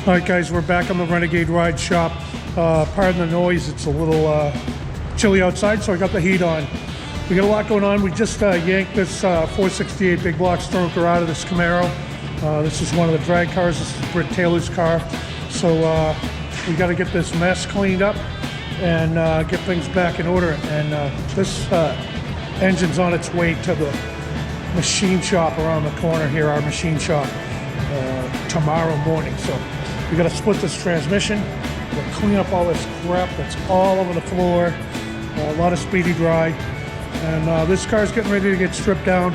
All right, guys, we're back on the Renegade ride shop. Pardon the noise, it's a little chilly outside, so I got the heat on. We got a lot going on. We just yanked this 468 big block stroker out of this Camaro. This is one of the drag cars. This is Britt Taylor's car. So we got to get this mess cleaned up and get things back in order. And this engine's on its way to the machine shop around the corner here, our machine shop, tomorrow morning. So we got to split this transmission. We'll clean up all this crap that's all over the floor. A lot of speedy dry. And this car's getting ready to get stripped down,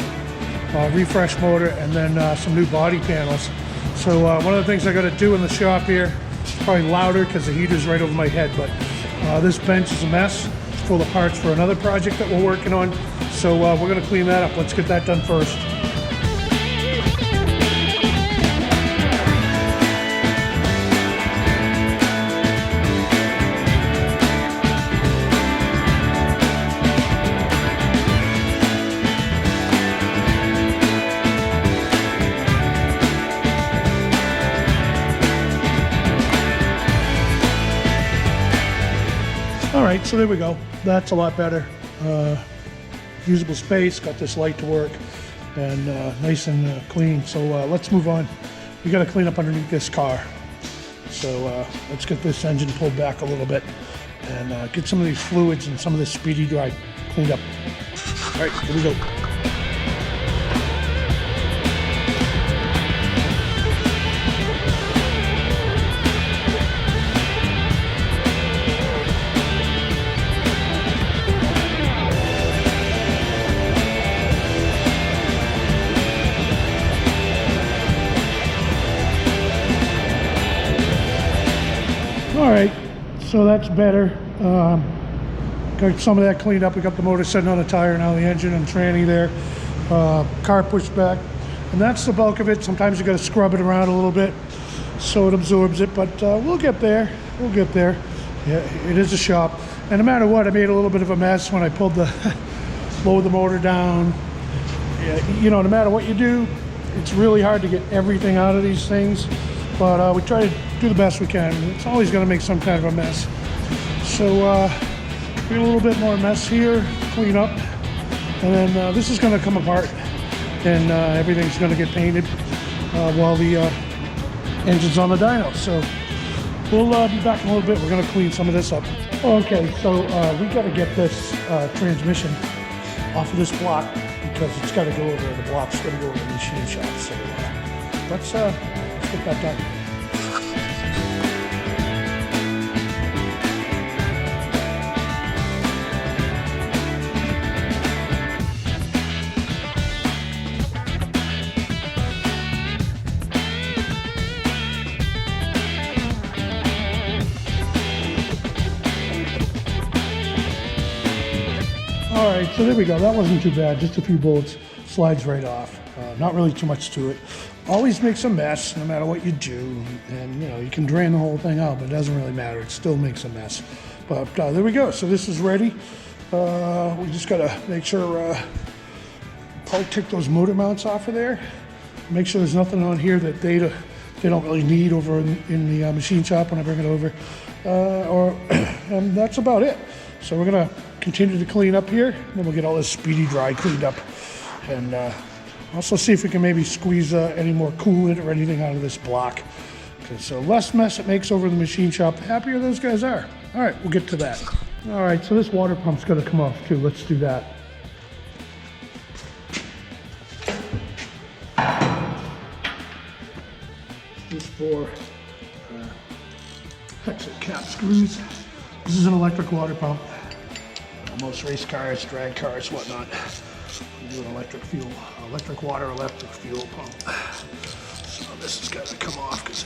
refresh motor, and then some new body panels. So one of the things I got to do in the shop here, it's probably louder because the heater's right over my head, but this bench is a mess. It's full of parts for another project that we're working on. So we're going to clean that up. Let's get that done first. All right, so there we go. That's a lot better. Usable space, got this light to work, and nice and clean. So let's move on. We got to clean up underneath this car. So let's get this engine pulled back a little bit and get some of these fluids and some of this speedy dry cleaned up. All right, here we go. All right, so that's better. Got some of that cleaned up. We got the motor sitting on a tire now, the engine and tranny there. Car pushed back, and that's the bulk of it. Sometimes you got to scrub it around a little bit so it absorbs it, but we'll get there. We'll get there. Yeah, it is a shop, and no matter what, I made a little bit of a mess when I pulled the lowered the motor down. Yeah, you know, no matter what you do, it's really hard to get everything out of these things. But we try to do the best we can. It's always going to make some kind of a mess. So we got a little bit more mess here, clean up, and then this is going to come apart, and everything's going to get painted while the engine's on the dyno. So we'll be back in a little bit. We're going to clean some of this up. Okay, so we got to get this transmission off of this block because it's got to go over. The block's going to go over the machine shop. So let's get that done. All right, so there we go. That wasn't too bad. Just a few bullets, slides right off. Not really too much to it. Always makes a mess no matter what you do, and you know, you can drain the whole thing out, but it doesn't really matter. It still makes a mess. But there we go. So this is ready. We just gotta make sure probably take those motor mounts off of there. Make sure there's nothing on here that they don't really need over in the machine shop when I bring it over. And that's about it. So we're gonna continue to clean up here, and then we'll get all this speedy dry cleaned up, and also see if we can maybe squeeze any more coolant or anything out of this block. Because the less mess it makes over the machine shop, the happier those guys are. All right, we'll get to that. All right, so this water pump's gonna come off too. Let's do that. Just for exit cap screws. This is an electric water pump. Most race cars, drag cars, whatnot, we do an electric water, electric fuel pump. So this has got to come off because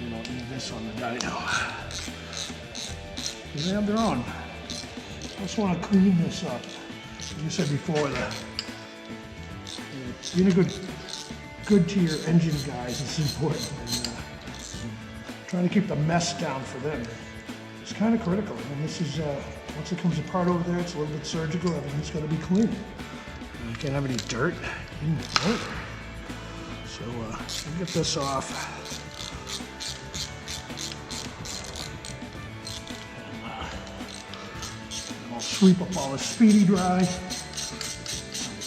we don't need this on the dyno. They have their own. I just want to clean this up. Like I said before, being a good to your engine guys is important, and trying to keep the mess down for them. It's kind of critical. And this is, once it comes apart over there, it's a little bit surgical. Everything's got to be clean. You can't have any dirt in the motor. So we'll get this off. Sweep up all the speedy dry.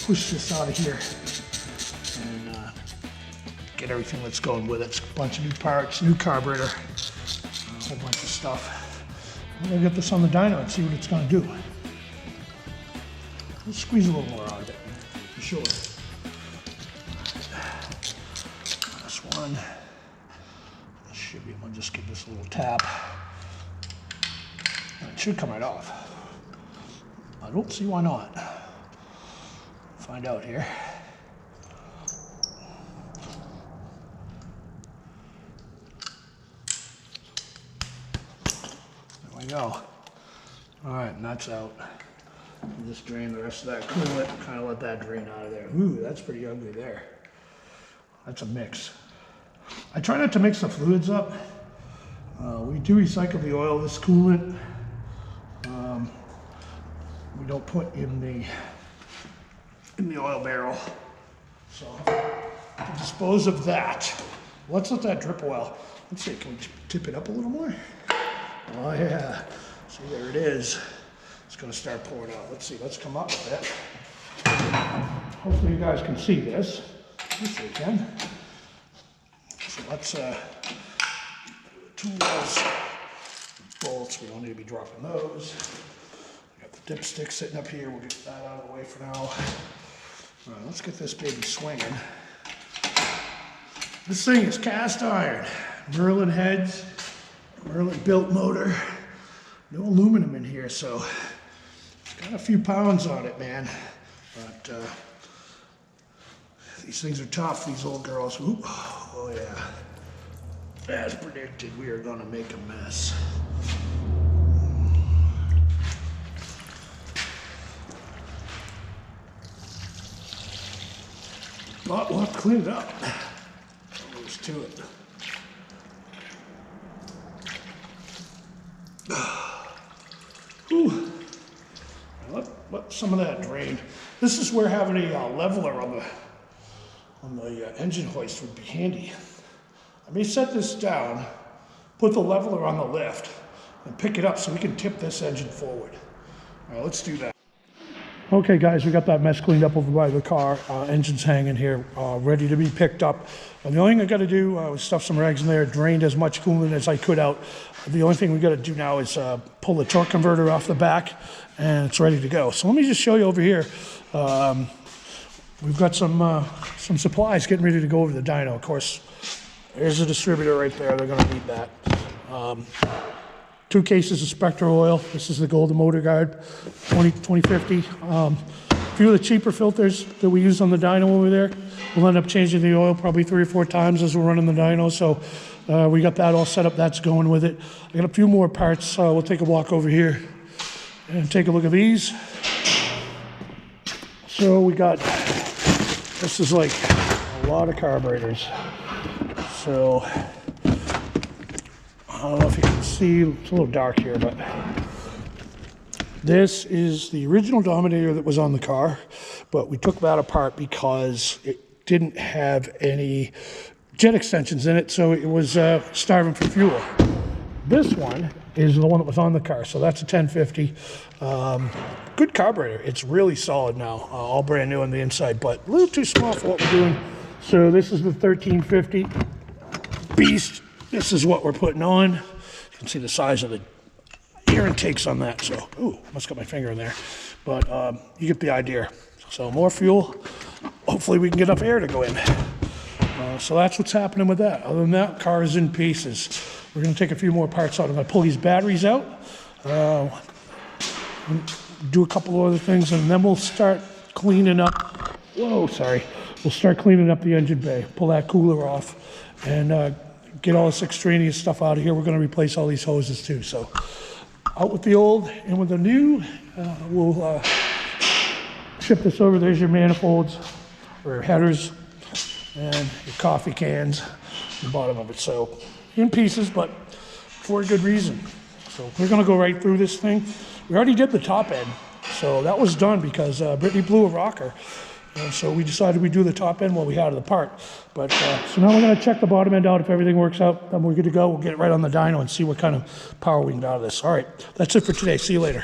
Push this out of here and get everything that's going with it. It's a bunch of new parts, new carburetor, a whole bunch of stuff. I'm gonna get this on the dyno and see what it's gonna do. Let's squeeze a little more out of it, for sure. This one should be able to just give this a little tap. And it should come right off. I don't see why not. Find out here. There we go. All right, and that's out. Just drain the rest of that coolant, kind of let that drain out of there. Ooh, that's pretty ugly there. That's a mix. I try not to mix the fluids up. We do recycle the oil, this coolant. We don't put in the oil barrel. So to dispose of that, let's let that drip a while. Let's see, can we tip it up a little more? Oh yeah, see, there it is. It's gonna start pouring out. Let's see, let's come up with it. Hopefully you guys can see this. Yes, we can. So let's tools, bolts, we don't need to be dropping those. We got the dipstick sitting up here. We'll get that out of the way for now. All right, let's get this baby swinging. This thing is cast iron. Merlin heads, Merlin built motor. No aluminum in here, so it's got a few pounds on it, man. But these things are tough, these old girls. Ooh, oh yeah. As predicted, we are gonna make a mess. But we'll have to clean it up. There's to it. Ooh. Let some of that drain. This is where having a leveler on the engine hoist would be handy. I may set this down, put the leveler on the lift, and pick it up so we can tip this engine forward. All right, let's do that. Okay guys, we got that mess cleaned up over by the car. Engine's hanging here, ready to be picked up. And the only thing I gotta do was stuff some rags in there, drained as much coolant as I could out. The only thing we gotta do now is pull the torque converter off the back, and it's ready to go. So let me just show you over here. We've got some supplies getting ready to go over the dyno. Of course, there's a distributor right there. They're gonna need that. 2 cases of Spectra oil. This is the Golden Motor Guard 2050. A few of the cheaper filters that we use on the dyno over there. We'll end up changing the oil probably 3 or 4 times as we're running the dyno. So we got that all set up. That's going with it. I got a few more parts. We'll take a walk over here and take a look at these. So we got, this is like a lot of carburetors. So I don't know if you can see, it's a little dark here, but this is the original Dominator that was on the car, but we took that apart because it didn't have any jet extensions in it, so it was starving for fuel. This one is the one that was on the car, so that's a 1050. Good carburetor. It's really solid now, all brand new on the inside, but a little too small for what we're doing. So this is the 1350 beast. This is what we're putting on. You can see the size of the air intakes on that. So, ooh, almost got my finger in there. But you get the idea. So more fuel. Hopefully we can get enough air to go in. So that's what's happening with that. Other than that, car is in pieces. We're going to take a few more parts out. I'm going to pull these batteries out. Do a couple of other things, and then we'll start cleaning up. Whoa, sorry. We'll start cleaning up the engine bay. Pull that cooler off, and get all this extraneous stuff out of here. We're going to replace all these hoses too. So out with the old and with the new. We'll ship this over. There's your manifolds or headers and your coffee cans, the bottom of it. So in pieces, but for a good reason. So we're going to go right through this thing. We already did the top end, so that was done because Brittany blew a rocker. And so we decided we'd do the top end while we had the part. But so now we're going to check the bottom end out. If everything works out, then we're good to go. We'll get it right on the dyno and see what kind of power we can get out of this. All right, that's it for today. See you later.